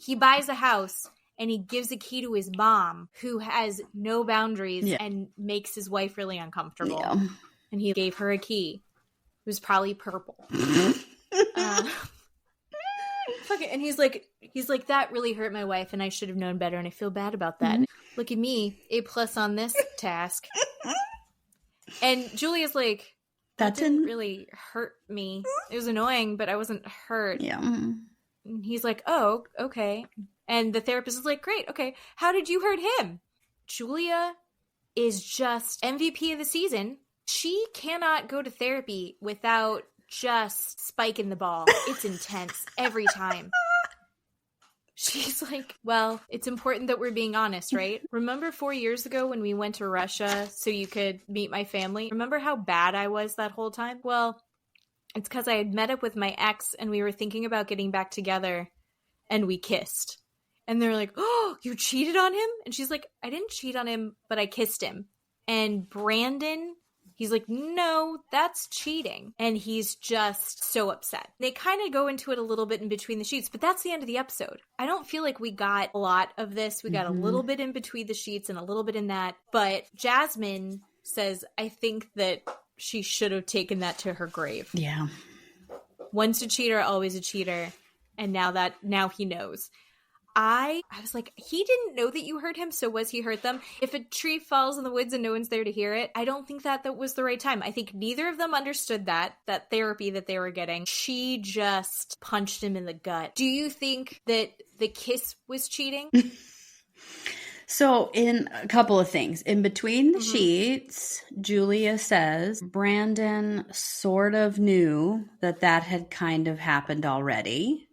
He buys a house and he gives a key to his mom, who has no boundaries and makes his wife really uncomfortable. Yeah. And he gave her a key. It was probably purple. And he's like, that really hurt my wife, and I should have known better, and I feel bad about that. Mm-hmm. Look at me, A+ on this task. And Julia's like, that didn't really hurt me. It was annoying, but I wasn't hurt. Yeah. And he's like, oh, okay. And the therapist is like, great, okay. How did you hurt him? Julia is just MVP of the season. She cannot go to therapy without just spiking the ball. It's intense every time. She's like, well, it's important that we're being honest, right? Remember 4 years ago when we went to Russia so you could meet my family? Remember how bad I was that whole time? Well, it's because I had met up with my ex and we were thinking about getting back together and we kissed. And they're like, oh, you cheated on him? And she's like, I didn't cheat on him, but I kissed him. And Brandon, he's like, no, that's cheating. And he's just so upset. They kind of go into it a little bit in between the sheets, but that's the end of the episode. I don't feel like we got a lot of this. We got a little bit in between the sheets and a little bit in that. But Jasmine says, I think that she should have taken that to her grave. Yeah. Once a cheater, always a cheater. And now he knows. I was like, he didn't know that you hurt him, so was he hurt them? If a tree falls in the woods and no one's there to hear it, I don't think that was the right time. I think neither of them understood that therapy that they were getting. She just punched him in the gut. Do you think that the kiss was cheating? So in a couple of things. In between the sheets, Julia says Brandon sort of knew that had kind of happened already.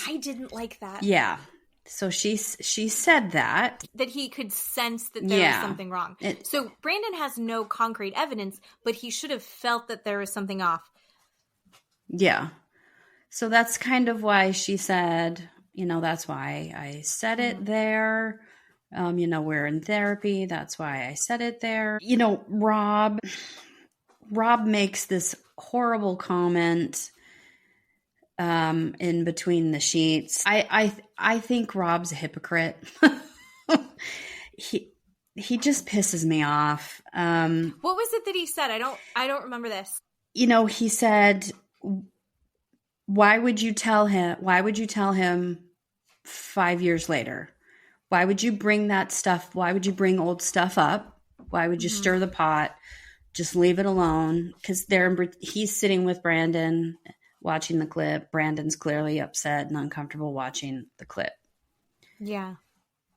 I didn't like that. Yeah. So she said that he could sense that there was something wrong. So Brandon has no concrete evidence, but he should have felt that there was something off. Yeah. So that's kind of why she said, that's why I said it there. We're in therapy. That's why I said it there. Rob, Rob makes this horrible comment in between the sheets. I think Rob's a hypocrite. He just pisses me off. What was it that he said? I don't remember this. He said, why would you tell him 5 years later? Why would you bring that stuff? Why would you bring old stuff up? Why would you stir the pot? Just leave it alone. Because he's sitting with Brandon watching the clip. Brandon's clearly upset and uncomfortable watching the clip. Yeah.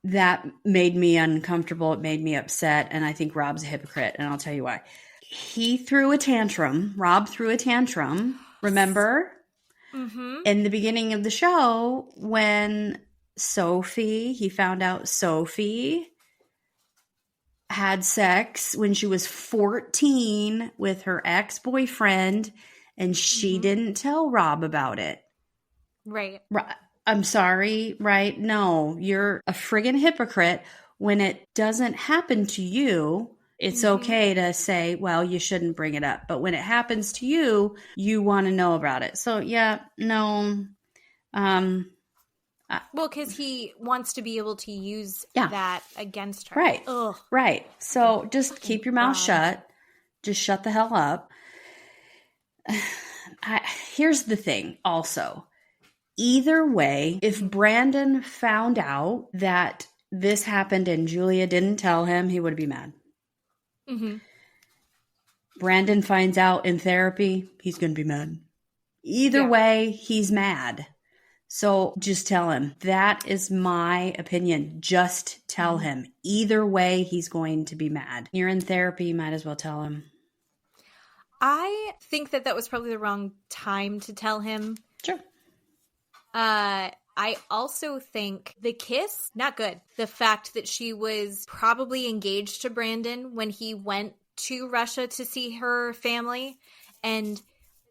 That made me uncomfortable. It made me upset. And I think Rob's a hypocrite. And I'll tell you why. He threw a tantrum. Rob threw a tantrum. Remember? Mm-hmm. In the beginning of the show when he found out Sophie had sex when she was 14 with her ex-boyfriend and she didn't tell Rob about it. Right. I'm sorry, right? No, you're a friggin' hypocrite. When it doesn't happen to you, it's okay to say, well, you shouldn't bring it up. But when it happens to you, you want to know about it. So, yeah, no. Well, because he wants to be able to use that against her. Right. Ugh. Right. So just keep your mouth shut. Just shut the hell up. Here's the thing also. Either way, if Brandon found out that this happened and Julia didn't tell him, he would be mad. Mm-hmm. Brandon finds out in therapy, he's going to be mad. Either way, he's mad. So just tell him. That is my opinion. Just tell him. Either way, he's going to be mad. You're in therapy, you might as well tell him. I think that was probably the wrong time to tell him. Sure. I also think the kiss, not good. The fact that she was probably engaged to Brandon when he went to Russia to see her family, and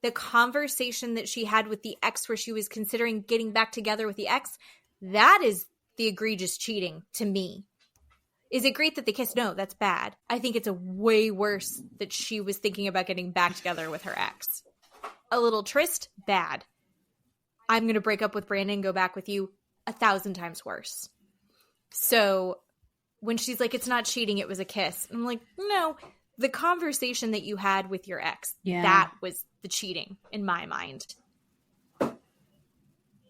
the conversation that she had with the ex where she was considering getting back together with the ex, that is the egregious cheating to me. Is it great that they kissed? No, that's bad. I think it's a way worse that she was thinking about getting back together with her ex. A little tryst, bad. I'm going to break up with Brandon and go back with you, 1,000 times worse. So when she's like, it's not cheating, it was a kiss. I'm like, no, the conversation that you had with your ex, that was the cheating in my mind.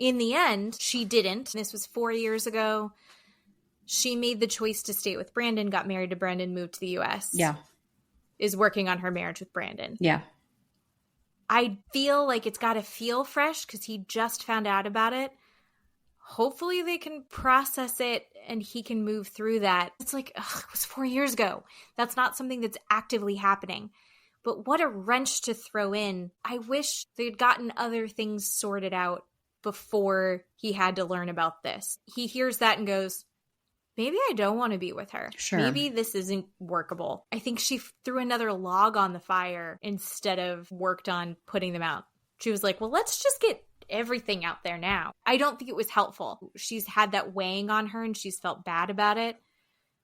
In the end, she didn't. This was 4 years ago. She made the choice to stay with Brandon, got married to Brandon, moved to the U.S. Yeah. Is working on her marriage with Brandon. Yeah. I feel like it's got to feel fresh because he just found out about it. Hopefully they can process it and he can move through that. It's like, it was 4 years ago. That's not something that's actively happening. But what a wrench to throw in. I wish they'd gotten other things sorted out before he had to learn about this. He hears that and goes, maybe I don't want to be with her. Sure. Maybe this isn't workable. I think she threw another log on the fire instead of worked on putting them out. She was like, well, let's just get everything out there now. I don't think it was helpful. She's had that weighing on her and she's felt bad about it.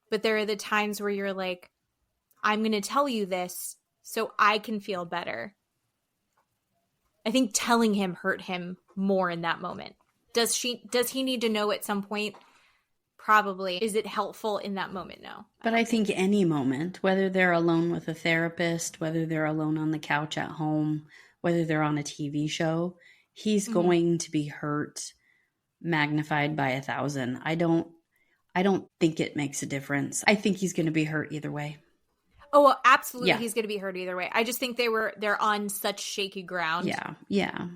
But there are the times where you're like, I'm going to tell you this so I can feel better. I think telling him hurt him more in that moment. Does he need to know at some point? Probably. Is it helpful in that moment? No. But I think any moment, whether they're alone with a therapist, whether they're alone on the couch at home, whether they're on a TV show, he's going to be hurt, magnified by 1,000. I don't think it makes a difference. I think he's going to be hurt either way. Oh, well, absolutely. Yeah. He's going to be hurt either way. I just think they're on such shaky ground. Yeah. Yeah.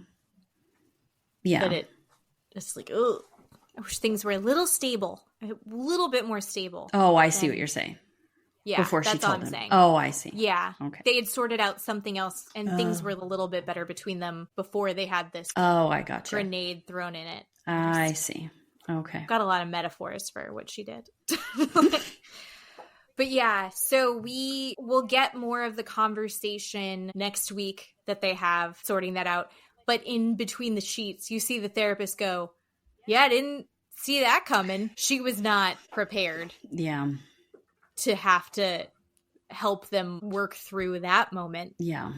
That it's like, ugh. I wish things were a little stable, a little bit more stable. Oh, I see what you're saying. Yeah, before she that's told all I'm him. saying. Oh, I see. Yeah. Okay. They had sorted out something else, and things were a little bit better between them before they had this I gotcha. Grenade thrown in it. I see. Okay. Got a lot of metaphors for what she did. But yeah, so we will get more of the conversation next week that they have sorting that out. But in between the sheets, you see the therapist go, yeah, I didn't see that coming. She was not prepared. Yeah. To have to help them work through that moment. Yeah.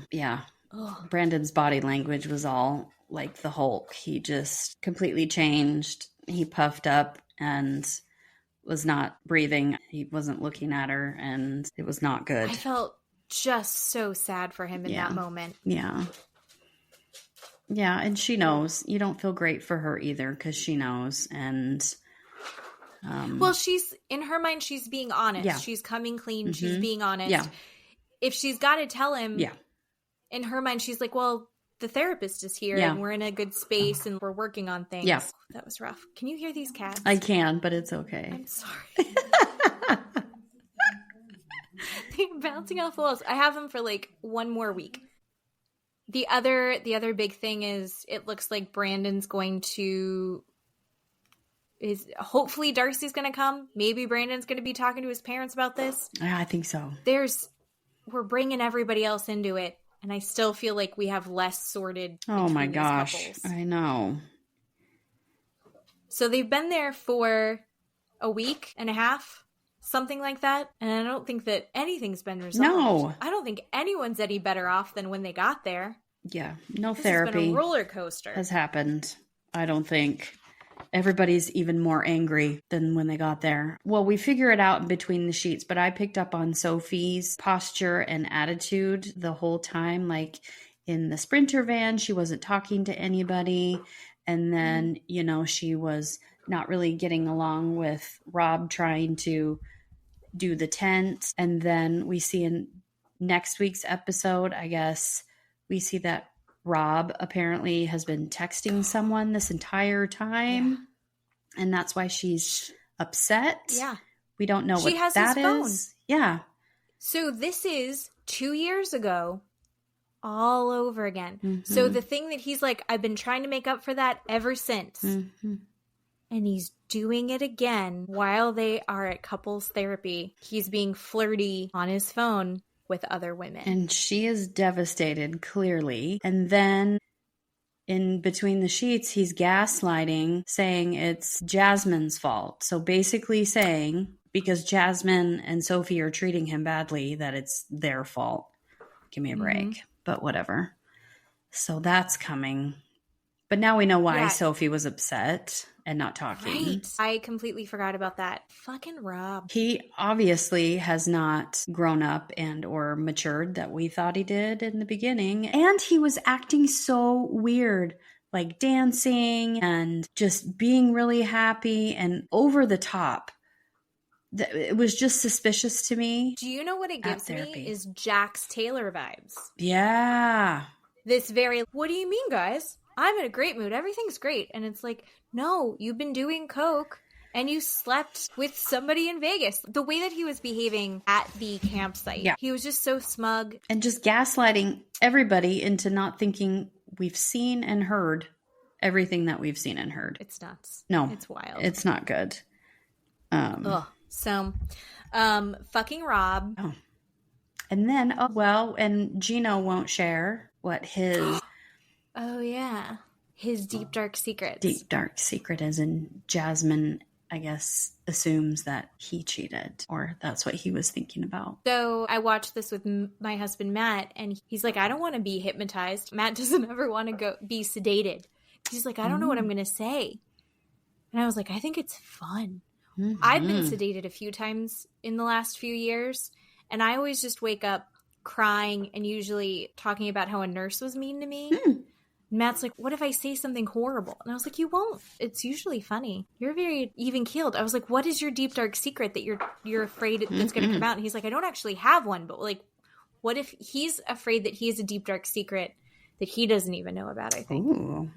Brandon's body language was all like the Hulk. He just completely changed. He puffed up and was not breathing. He wasn't looking at her, and it was not good. I felt just so sad for him in that moment. Yeah, and she knows. You don't feel great for her either, because she knows. And well, she's, in her mind, she's being honest. Yeah. She's coming clean. She's being honest. Yeah. If she's got to tell him, in her mind, she's like, well, the therapist is here and we're in a good space and we're working on things. Yeah. That was rough. Can you hear these cats? I can, but it's okay. I'm sorry. They're bouncing off the walls. I have them for like one more week. The other big thing is, it looks like Brandon's going to, hopefully Darcy's going to come. Maybe Brandon's going to be talking to his parents about this. Yeah, I think so. We're bringing everybody else into it. And I still feel like we have less sorted. Oh my gosh. I know. So they've been there for a week and a half, something like that. And I don't think that anything's been resolved. No. I don't think anyone's any better off than when they got there. Yeah. No This therapy. has been a roller coaster. Has happened. I don't think. Everybody's even more angry than when they got there. Well, we figure it out in between the sheets, but I picked up on Sophie's posture and attitude the whole time. Like in the Sprinter van, she wasn't talking to anybody. And then, she was not really getting along with Rob trying to do the tent. And then we see in next week's episode, I guess, we see that Rob apparently has been texting someone this entire time. Yeah. And that's why she's upset. Yeah. We don't know she what has that his phone. is. Yeah. So this is 2 years ago all over again. Mm-hmm. So the thing that he's like, I've been trying to make up for that ever since. Mm-hmm. And he's doing it again while they are at couples therapy. He's being flirty on his phone with other women. And she is devastated, clearly. And then in between the sheets, he's gaslighting, saying it's Jasmine's fault. So basically saying, because Jasmine and Sophie are treating him badly, that it's their fault. Give me a break. Mm-hmm. But whatever. So that's coming. But now we know why Sophie was upset and not talking. Right. I completely forgot about that. Fucking Rob. He obviously has not grown up and or matured that we thought he did in the beginning. And he was acting so weird, like dancing and just being really happy and over the top. It was just suspicious to me. Do you know what it gives me is Jax Taylor vibes. Yeah. This very, what do you mean, guys? I'm in a great mood. Everything's great. And it's like, no, you've been doing coke and you slept with somebody in Vegas. The way that he was behaving at the campsite, he was just so smug. And just gaslighting everybody into not thinking we've seen and heard everything that we've seen and heard. It's nuts. No. It's wild. It's not good. So, fucking Rob. Oh. And then, and Gino won't share what his... Oh, yeah. His deep, dark secrets. Deep, dark secret, as in Jasmine, I guess, assumes that he cheated, or that's what he was thinking about. So I watched this with my husband, Matt, and he's like, I don't want to be hypnotized. Matt doesn't ever want to be sedated. He's like, I don't know what I'm going to say. And I was like, I think it's fun. Mm-hmm. I've been sedated a few times in the last few years, and I always just wake up crying and usually talking about how a nurse was mean to me. Matt's like, what if I say something horrible? And I was like, you won't. It's usually funny. You're very even-keeled. I was like, what is your deep, dark secret that you're afraid that's going to come out? And he's like, I don't actually have one. But like, what if he's afraid that he has a deep, dark secret that he doesn't even know about, I think. Ooh.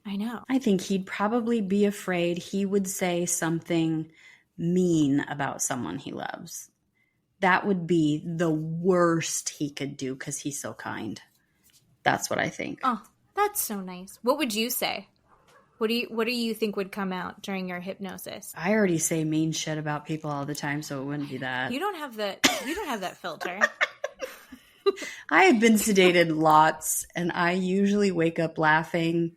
I know. I think he'd probably be afraid he would say something mean about someone he loves. That would be the worst he could do because he's so kind. That's what I think. Oh. That's so nice. What would you say? What do you think would come out during your hypnosis? I already say mean shit about people all the time, so it wouldn't be that. You don't have that filter. I have been sedated lots, and I usually wake up laughing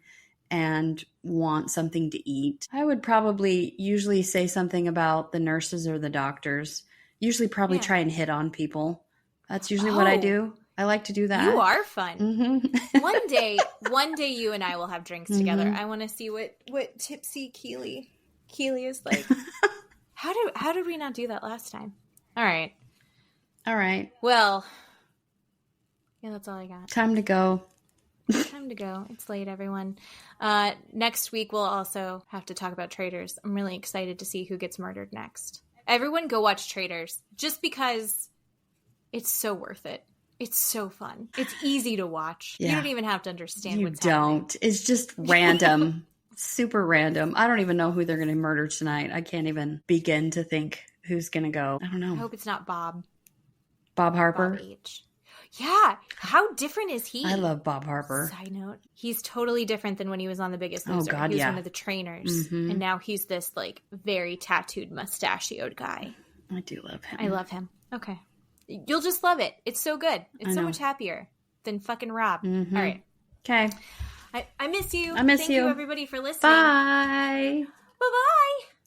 and want something to eat. I would probably usually say something about the nurses or the doctors usually probably try and hit on people. That's usually what I do. I like to do that. You are fun. Mm-hmm. One day you and I will have drinks together. I want to see what tipsy Keeley is like. How did we not do that last time? All right. Well, yeah, that's all I got. Time to go. It's late, everyone. Next week, we'll also have to talk about Traitors. I'm really excited to see who gets murdered next. Everyone go watch Traitors just because it's so worth it. It's so fun. It's easy to watch. Yeah. You don't even have to understand what's happening. It's just random. Super random. I don't even know who they're going to murder tonight. I can't even begin to think who's going to go. I don't know. I hope it's not Bob. Bob Harper? Bob H. Yeah. How different is he? I love Bob Harper. Side note. He's totally different than when he was on The Biggest Loser. Oh, God, he was one of the trainers. Mm-hmm. And now he's this, like, very tattooed, mustachioed guy. I do love him. I love him. Okay. You'll just love it. It's so good. It's so much happier than fucking Rob. Mm-hmm. All right. Okay. I miss you. Thank you, everybody, for listening. Bye. Bye-bye.